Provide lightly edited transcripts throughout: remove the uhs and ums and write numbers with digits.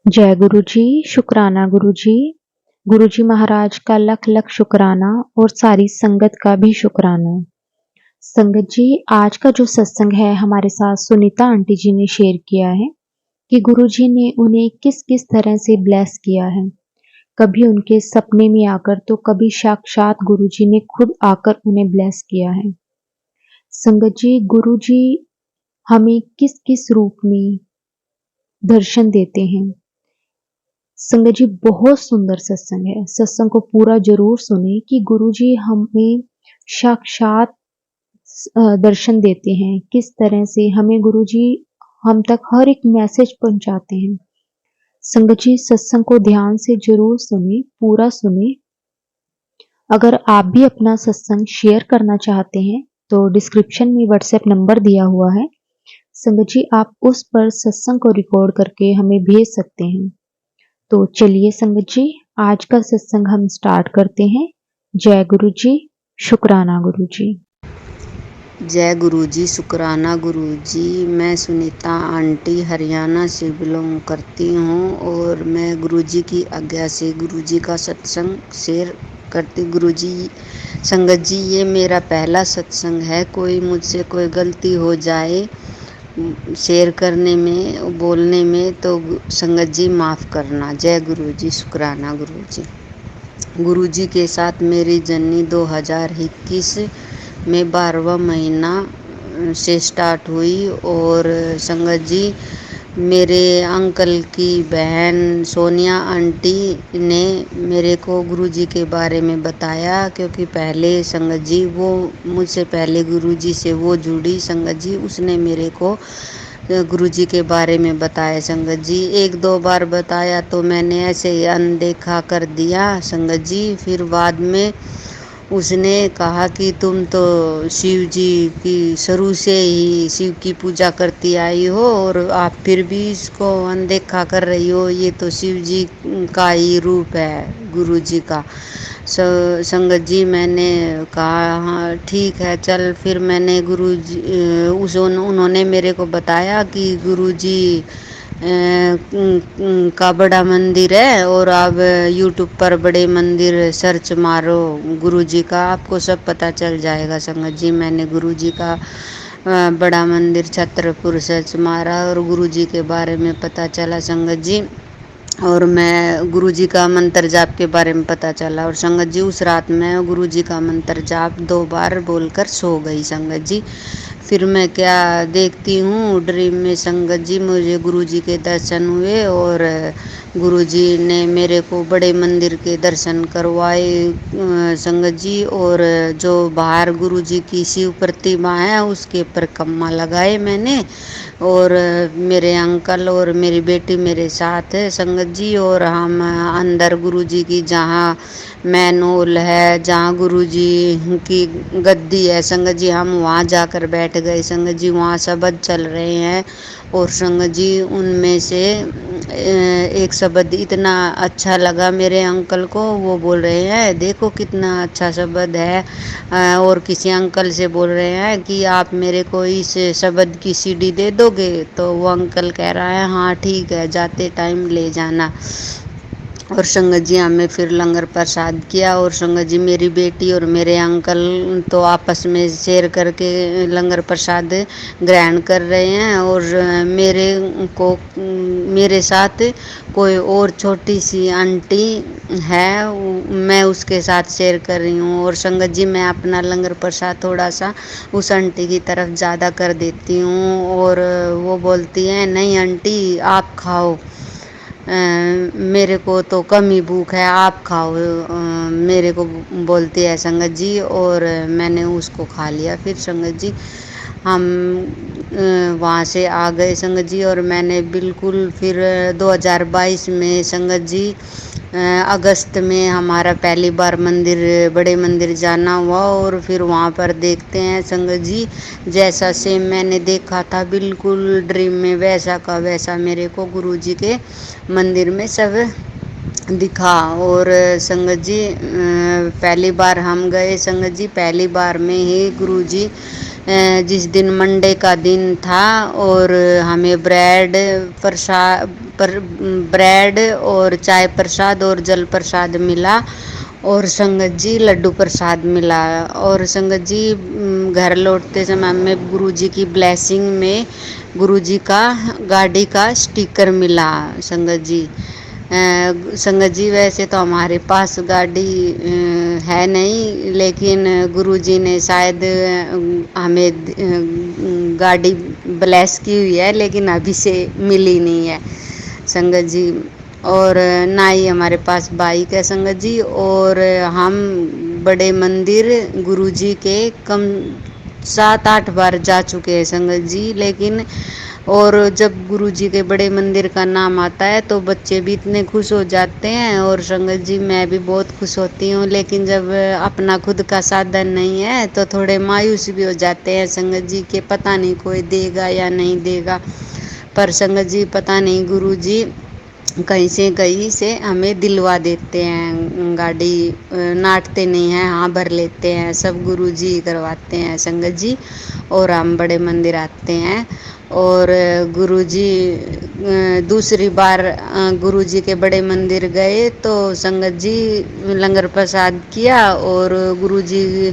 जय गुरु जी, शुक्राना गुरु जी। गुरु जी महाराज का लख लख शुक्राना और सारी संगत का भी शुक्राना। संगत जी, आज का जो सत्संग है हमारे साथ सुनीता आंटी जी ने शेयर किया है कि गुरु जी ने उन्हें किस किस तरह से ब्लेस किया है। कभी उनके सपने में आकर तो कभी साक्षात गुरु जी ने खुद आकर उन्हें ब्लेस किया है। संगत जी, गुरु जी हमें किस किस रूप में दर्शन देते हैं। संगत जी, बहुत सुंदर सत्संग है। सत्संग को पूरा जरूर सुने कि गुरुजी हमें साक्षात दर्शन देते हैं। किस तरह से हमें गुरुजी हम तक हर एक मैसेज पहुंचाते हैं। संगत जी, सत्संग को ध्यान से जरूर सुने, पूरा सुने। अगर आप भी अपना सत्संग शेयर करना चाहते हैं तो डिस्क्रिप्शन में व्हाट्सएप नंबर दिया हुआ है। संगत जी, आप उस पर सत्संग को रिकॉर्ड करके हमें भेज सकते हैं। तो चलिए संगत जी, आज का सत्संग हम स्टार्ट करते हैं। जय गुरु जी, शुक्राना गुरु जी। जय गुरु जी, शुक्राना गुरु जी। मैं सुनीता आंटी हरियाणा से बिलोंग करती हूँ और मैं गुरु जी की आज्ञा से गुरु जी का सत्संग शेयर करती। गुरु जी संगत जी, ये मेरा पहला सत्संग है। कोई मुझसे कोई गलती हो जाए शेयर करने में, बोलने में, तो संगत जी माफ़ करना। जय गुरु जी, शुक्राना गुरु जी। गुरु जी के साथ मेरी जर्नी 2021 में 12वां महीना से स्टार्ट हुई और संगत जी मेरे अंकल की बहन सोनिया आंटी ने मेरे को गुरु जी के बारे में बताया, क्योंकि पहले संगत जी वो मुझसे पहले गुरु जी से वो जुड़ी। संगत जी उसने मेरे को गुरु जी के बारे में बताया। संगत जी एक दो बार बताया तो मैंने ऐसे ही अनदेखा कर दिया। संगत जी फिर बाद में उसने कहा कि तुम तो शिव जी की शुरू से ही शिव की पूजा करती आई हो और आप फिर भी इसको अनदेखा कर रही हो। ये तो शिव जी का ही रूप है गुरु जी का। संगत जी मैंने कहा हाँ ठीक है चल। फिर मैंने गुरु जी उन्होंने मेरे को बताया कि गुरु जी का बड़ा मंदिर है और आप यूट्यूब पर बड़े मंदिर सर्च मारो गुरु जी का, आपको सब पता चल जाएगा। संगत जी मैंने गुरु जी का बड़ा मंदिर छतरपुर सर्च मारा और गुरु जी के बारे में पता चला। संगत जी और मैं गुरु जी का मंत्र जाप के बारे में पता चला। और संगत जी उस रात में गुरु जी का मंत्र जाप 2 बार बोलकर सो गई। संगत जी फिर मैं क्या देखती हूँ ड्रीम में संगत जी मुझे गुरु जी के दर्शन हुए और गुरु जी ने मेरे को बड़े मंदिर के दर्शन करवाए संगत जी। और जो बाहर गुरु जी की शिव प्रतिमा है उसके पर कम्मा लगाए मैंने और मेरे अंकल और मेरी बेटी मेरे साथ है संगत जी। और हम अंदर गुरु जी की जहाँ मैन हॉल है, जहाँ गुरु जी की गद्दी है संगत जी, हम वहाँ जाकर बैठ गए। संगत जी वहाँ शब्द चल रहे हैं और संगत जी उनमें से एक शब्द इतना अच्छा लगा मेरे अंकल को। वो बोल रहे हैं देखो कितना अच्छा शब्द है और किसी अंकल से बोल रहे हैं कि आप मेरे को इस शब्द की सीडी दे दोगे। तो वो अंकल कह रहा है हाँ ठीक है, जाते टाइम ले जाना। और संगत जी हमें फिर लंगर प्रसाद किया और संगत जी मेरी बेटी और मेरे अंकल तो आपस में शेयर करके लंगर प्रसाद ग्रहण कर रहे हैं। और मेरे साथ कोई और छोटी सी आंटी है, मैं उसके साथ शेयर कर रही हूँ। और संगत जी मैं अपना लंगर प्रसाद थोड़ा सा उस आंटी की तरफ ज़्यादा कर देती हूँ और वो बोलती है नहीं आंटी आप खाओ, मेरे को तो कम ही भूख है, आप खाओ, मेरे को बोलती है संगत जी। और मैंने उसको खा लिया। फिर संगत जी हम वहाँ से आ गए संगत जी। और मैंने बिल्कुल फिर 2022 में संगत जी अगस्त में हमारा पहली बार बड़े मंदिर जाना हुआ और फिर वहाँ पर देखते हैं संगत जी जैसा सेम मैंने देखा था बिल्कुल ड्रीम में वैसा का वैसा मेरे को गुरु जी के मंदिर में सब दिखा। और संगत जी पहली बार हम गए संगत जी, पहली बार में ही गुरु जी जिस दिन मंडे का दिन था और हमें ब्रेड प्रसाद पर ब्रेड और चाय प्रसाद और जल प्रसाद मिला, और संगत जी लड्डू प्रसाद मिला। और संगत जी घर लौटते समय हमें गुरु जी की ब्लेसिंग में गुरु जी का गाड़ी का स्टिकर मिला। संगत जी संगत जी वैसे तो हमारे पास गाड़ी है नहीं, लेकिन गुरु जी ने शायद हमें गाड़ी ब्लेस की हुई है, लेकिन अभी से मिली नहीं है संगत जी। और ना ही हमारे पास बाइक है संगत जी। और हम बड़े मंदिर गुरु जी के कम 7-8 बार जा चुके हैं संगत जी, लेकिन और जब गुरु जी के बड़े मंदिर का नाम आता है तो बच्चे भी इतने खुश हो जाते हैं, और संगत जी मैं भी बहुत खुश होती हूँ। लेकिन जब अपना खुद का साधन नहीं है तो थोड़े मायूस भी हो जाते हैं संगत जी के, पता नहीं कोई देगा या नहीं देगा। पर संगत जी पता नहीं गुरु जी कहीं से हमें दिलवा देते हैं गाड़ी, नाटते नहीं हैं, हाँ भर लेते हैं, सब गुरु जी करवाते हैं संगत जी। और हम बड़े मंदिर आते हैं। और गुरु जी दूसरी बार गुरु जी के बड़े मंदिर गए तो संगत जी लंगर प्रसाद किया, और गुरु जी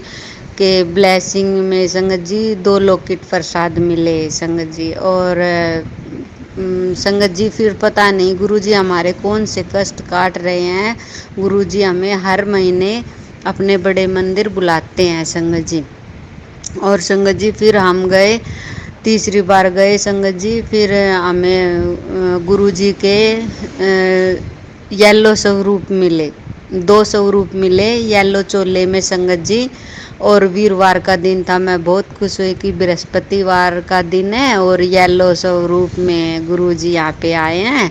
के ब्लेसिंग में संगत जी 2 लॉकेट प्रसाद मिले संगत जी। और संगत जी फिर पता नहीं गुरु जी हमारे कौन से कष्ट काट रहे हैं, गुरु जी हमें हर महीने अपने बड़े मंदिर बुलाते हैं संगत जी। और संगत जी फिर हम गए, तीसरी बार गए संगत जी, फिर हमें गुरु जी के येलो स्वरूप मिले, 2 स्वरूप मिले येलो चोले में संगत जी। और वीरवार का दिन था, मैं बहुत खुश हुई कि बृहस्पतिवार का दिन है और येलो स्वरूप में गुरु जी यहाँ पे आए हैं।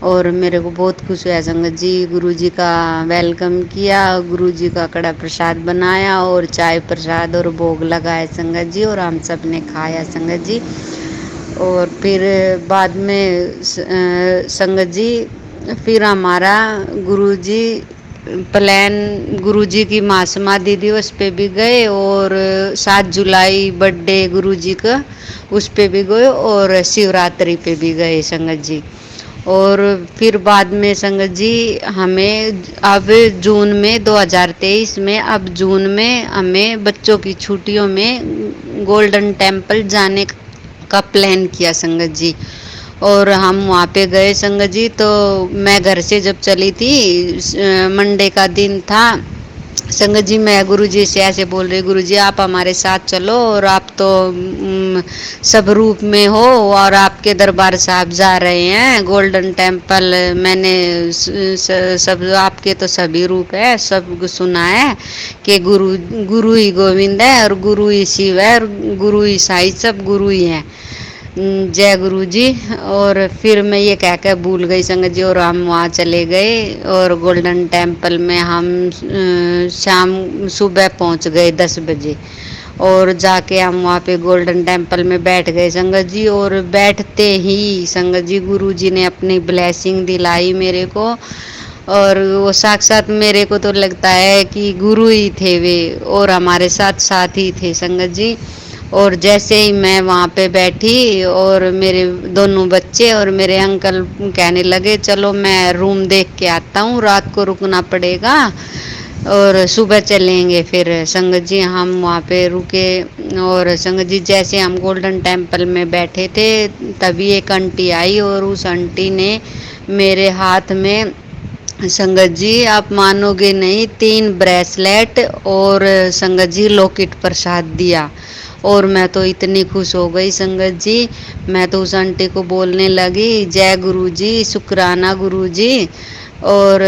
और मेरे को बहुत खुश हुआ संगत जी, गुरु जी का वेलकम किया, गुरु जी का कड़ा प्रसाद बनाया और चाय प्रसाद और भोग लगाया संगत जी, और हम सब ने खाया संगत जी। और फिर बाद में संगत जी फिर हमारा गुरु जी प्लान गुरु जी की महासमाधि दिवस पे भी गए, और 7 जुलाई बर्थडे गुरु जी का उस पे भी गए, और शिवरात्रि पे भी गए संगत जी। और फिर बाद में संगत जी हमें अब जून में 2023 में अब जून में हमें बच्चों की छुट्टियों में गोल्डन टेम्पल जाने का प्लान किया संगत जी। और हम वहाँ पे गए संगत जी। तो मैं घर से जब चली थी मंडे का दिन था संगत जी, मैं गुरुजी से ऐसे बोल रही, गुरुजी आप हमारे साथ चलो, और आप तो सब रूप में हो और आपके दरबार साहब जा रहे हैं गोल्डन टेम्पल, मैंने सब आपके तो सभी रूप है, सब सुना है कि गुरु ही गोविंद है और गुरु ही शिव है और गुरु ही साई, सब गुरु ही हैं, जय गुरु जी। और फिर मैं ये कह कर भूल गई संगत जी, और हम वहाँ चले गए और गोल्डन टेम्पल में हम शाम सुबह पहुँच गए 10 बजे, और जाके हम वहाँ पे गोल्डन टेम्पल में बैठ गए संगत जी। और बैठते ही संगत जी गुरु जी ने अपनी ब्लेसिंग दिलाई मेरे को, और वो साक्षात मेरे को तो लगता है कि गुरु ही थे वे, और हमारे साथ साथ ही थे संगत जी। और जैसे ही मैं वहाँ पे बैठी और मेरे दोनों बच्चे और मेरे अंकल कहने लगे चलो मैं रूम देख के आता हूँ, रात को रुकना पड़ेगा और सुबह चलेंगे। फिर संगत जी हम वहाँ पे रुके, और संगत जी जैसे हम गोल्डन टेम्पल में बैठे थे तभी एक आंटी आई, और उस आंटी ने मेरे हाथ में संगत जी आप मानोगे नहीं 3 ब्रेसलेट और संगत जी लॉकेट प्रसाद दिया। और मैं तो इतनी खुश हो गई संगत जी, मैं तो उस आंटी को बोलने लगी जय गुरु जी, शुक्राना गुरु जी, और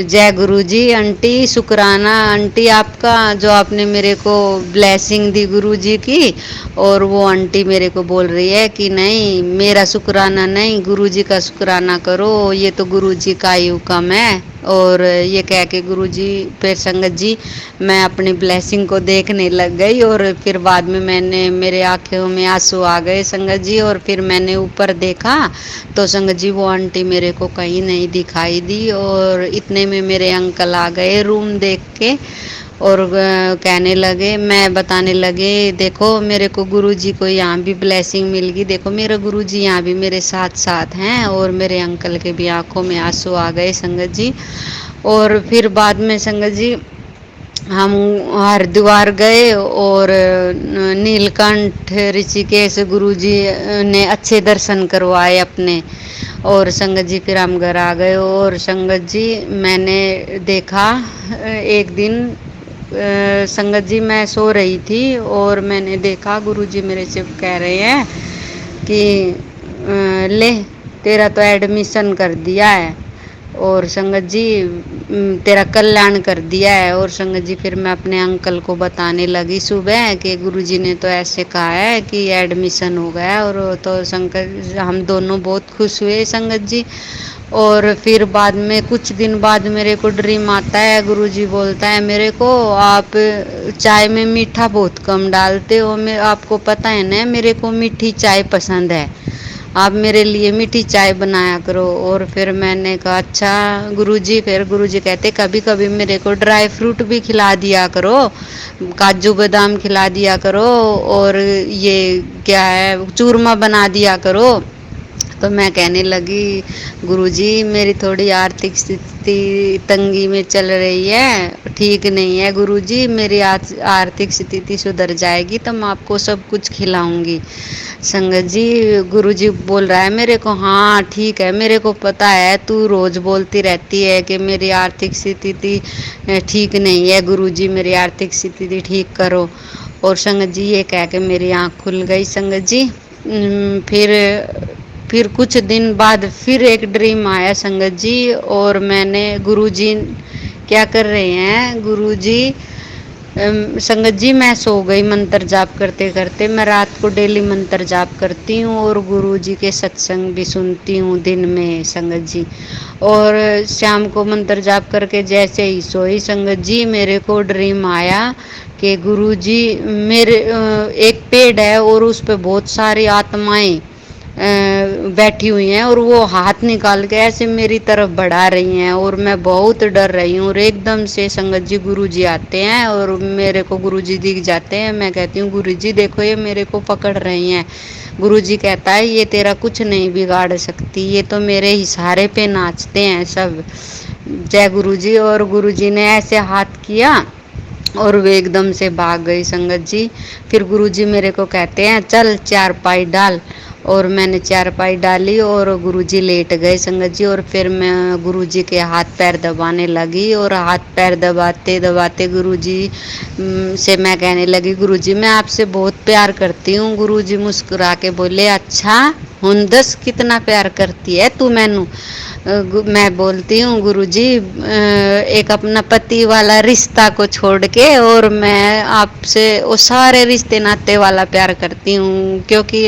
जय गुरु जी आंटी, शुक्राना आंटी आपका जो आपने मेरे को ब्लेसिंग दी गुरु जी की। और वो आंटी मेरे को बोल रही है कि नहीं मेरा शुक्राना नहीं गुरु जी का शुक्राना करो, ये तो गुरु जी का ही हुक्म है। और ये कह के गुरु जी फिर संगत जी मैं अपनी ब्लेसिंग को देखने लग गई, और फिर बाद में मैंने मेरे आँखों में आंसू आ गए संगत जी। और फिर मैंने ऊपर देखा तो संगत जी वो आंटी मेरे को कहीं नहीं दिखाई दी, और इतने में मेरे अंकल आ गए रूम देख के। और कहने लगे, मैं बताने लगे, देखो मेरे को गुरुजी को यहाँ भी ब्लेसिंग मिल गई, देखो मेरे गुरुजी यहाँ भी मेरे साथ साथ हैं। और मेरे अंकल के भी आंखों में आंसू आ गए संगत जी। और फिर बाद में संगत जी हम हरिद्वार गए और नीलकंठ ऋषिकेश गुरुजी ने अच्छे दर्शन करवाए अपने। और संगत जी फिर हम घर आ गए। और संगत जी मैंने देखा एक दिन संगत जी मैं सो रही थी और मैंने देखा गुरुजी मेरे से कह रहे हैं कि ले तेरा तो एडमिशन कर दिया है और संगत जी तेरा कल्याण कर दिया है। और संगत जी फिर मैं अपने अंकल को बताने लगी सुबह कि गुरुजी ने तो ऐसे कहा है कि एडमिशन हो गया। और तो संगत हम दोनों बहुत खुश हुए संगत जी। और फिर बाद में कुछ दिन बाद मेरे को ड्रीम आता है, गुरुजी बोलता है मेरे को, आप चाय में मीठा बहुत कम डालते हो, मैं आपको पता है ना मेरे को मीठी चाय पसंद है, आप मेरे लिए मीठी चाय बनाया करो। और फिर मैंने कहा अच्छा गुरुजी। फिर गुरुजी कहते कभी कभी मेरे को ड्राई फ्रूट भी खिला दिया करो, काजू बादाम खिला दिया करो, और ये क्या है चूरमा बना दिया करो। तो मैं कहने लगी गुरुजी मेरी थोड़ी आर्थिक स्थिति तंगी में चल रही है, ठीक नहीं है गुरुजी, मेरी आर्थिक स्थिति सुधर जाएगी तो मैं आपको सब कुछ खिलाऊंगी। संगत जी गुरुजी बोल रहा है मेरे को, हाँ ठीक है मेरे को पता है तू रोज बोलती रहती है कि मेरी आर्थिक स्थिति ठीक नहीं है गुरुजी, मेरी आर्थिक स्थिति ठीक करो। और संगत जी ये कह के मेरी आँख खुल गई संगत जी। फिर कुछ दिन बाद फिर एक ड्रीम आया संगत जी। और मैंने गुरुजी क्या कर रहे हैं गुरुजी, संगत जी मैं सो गई मंत्र जाप करते करते। मैं रात को डेली मंत्र जाप करती हूँ और गुरुजी के सत्संग भी सुनती हूँ दिन में संगत जी। और शाम को मंत्र जाप करके जैसे ही सोई संगत जी मेरे को ड्रीम आया कि गुरुजी मेरे एक पेड़ है और उस पे बहुत सारी आत्माएं बैठी हुई हैं और वो हाथ निकाल के ऐसे मेरी तरफ बढ़ा रही हैं और मैं बहुत डर रही हूँ। और एकदम से संगत जी गुरुजी आते हैं और मेरे को गुरुजी दिख जाते हैं। मैं कहती हूँ गुरुजी देखो ये मेरे को पकड़ रही हैं। गुरुजी कहता है ये तेरा कुछ नहीं बिगाड़ सकती, ये तो मेरे इशारे पे नाचते हैं सब, जय गुरुजी। और गुरुजी ने ऐसे हाथ किया और वे एकदम से भाग गई संगत जी। फिर गुरुजी मेरे को कहते हैं चल चारपाई डाल, और मैंने चारपाई डाली और गुरुजी लेट गए संगत जी। और फिर मैं गुरुजी के हाथ पैर दबाने लगी और हाथ पैर दबाते दबाते गुरुजी से मैं कहने लगी गुरुजी मैं आपसे बहुत प्यार करती हूँ। गुरुजी मुस्कुरा के बोले अच्छा हुन दस कितना प्यार करती है तू मैनू। मैं बोलती हूँ गुरुजी एक अपना पति वाला रिश्ता को छोड़ के और मैं आपसे वो सारे रिश्ते नाते वाला प्यार करती हूँ, क्योंकि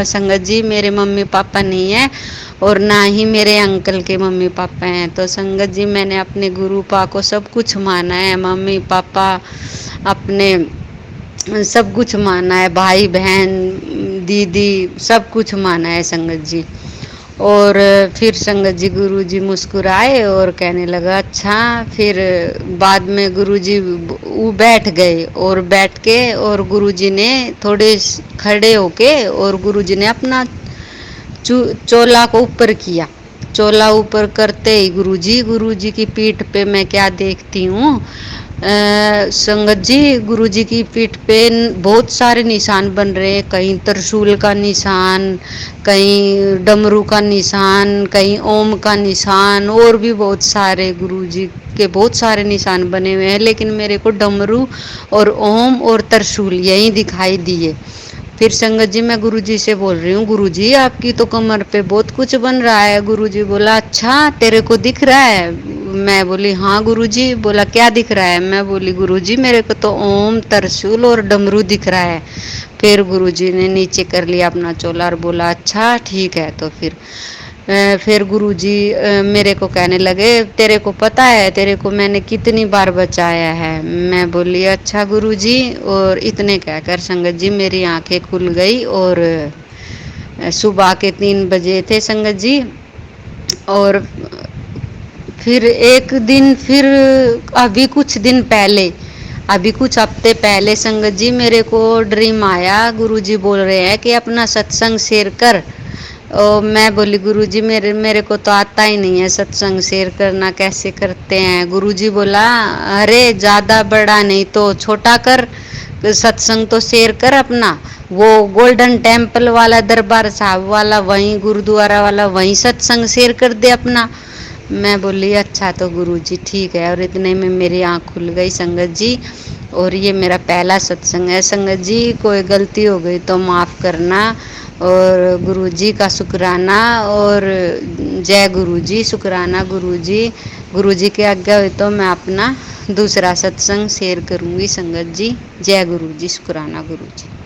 संगत जी मेरे मम्मी पापा नहीं है और ना ही मेरे अंकल के मम्मी पापा हैं। तो संगत जी मैंने अपने गुरु पा को सब कुछ माना है, मम्मी पापा अपने सब कुछ माना है, भाई बहन दीदी सब कुछ माना है संगत जी। और फिर संगत जी गुरुजी मुस्कुराए और कहने लगा अच्छा। फिर बाद में गुरुजी वो बैठ गए और बैठ के और गुरुजी ने थोड़े खड़े होके और गुरुजी ने अपना चोला को ऊपर किया। चोला ऊपर करते ही गुरुजी की पीठ पे मैं क्या देखती हूँ संगत जी गुरुजी की पीठ पे बहुत सारे निशान बन रहे हैं, कहीं त्रिशूल का निशान, कहीं डमरू का निशान, कहीं ओम का निशान, और भी बहुत सारे गुरुजी के बहुत सारे निशान बने हुए हैं। लेकिन मेरे को डमरू और ओम और त्रिशूल यही दिखाई दिए। फिर संगत जी मैं गुरुजी से बोल रही हूँ गुरुजी आपकी तो कमर पे बहुत कुछ बन रहा है। गुरुजी बोला अच्छा तेरे को दिख रहा है। मैं बोली हाँ गुरुजी। बोला क्या दिख रहा है। मैं बोली गुरुजी मेरे को तो ओम त्रिशूल और डमरू दिख रहा है। फिर गुरुजी ने नीचे कर लिया अपना चोला और बोला अच्छा ठीक है। तो फिर गुरुजी मेरे को कहने लगे तेरे को पता है तेरे को मैंने कितनी बार बचाया है। मैं बोली अच्छा गुरुजी। और इतने कहकर संगत जी मेरी आंखें खुल गई और सुबह के 3 बजे थे संगत जी। और फिर एक दिन फिर अभी कुछ दिन पहले अभी कुछ हफ्ते पहले संगत जी मेरे को ड्रीम आया, गुरुजी बोल रहे हैं कि अपना सत्संग शेयर कर। और मैं बोली गुरुजी मेरे मेरे को तो आता ही नहीं है सत्संग शेयर करना, कैसे करते हैं। गुरुजी बोला अरे ज़्यादा बड़ा नहीं तो छोटा कर, सत्संग तो शेयर कर अपना। वो गोल्डन टेम्पल वाला, दरबार साहब वाला, वहीं गुरुद्वारा वाला, वहीं सत्संग शेयर कर दे अपना। मैं बोली अच्छा तो गुरुजी ठीक है। और इतने में मेरी आँख खुल गई संगत जी। और ये मेरा पहला सत्संग है संगत जी, कोई गलती हो गई तो माफ़ करना। और गुरुजी का शुक्राना, और जय गुरुजी, शुक्राना गुरुजी। गुरुजी के आज्ञा हुई तो मैं अपना दूसरा सत्संग शेयर करूँगी संगत जी। जय गुरुजी, शुक्राना गुरुजी।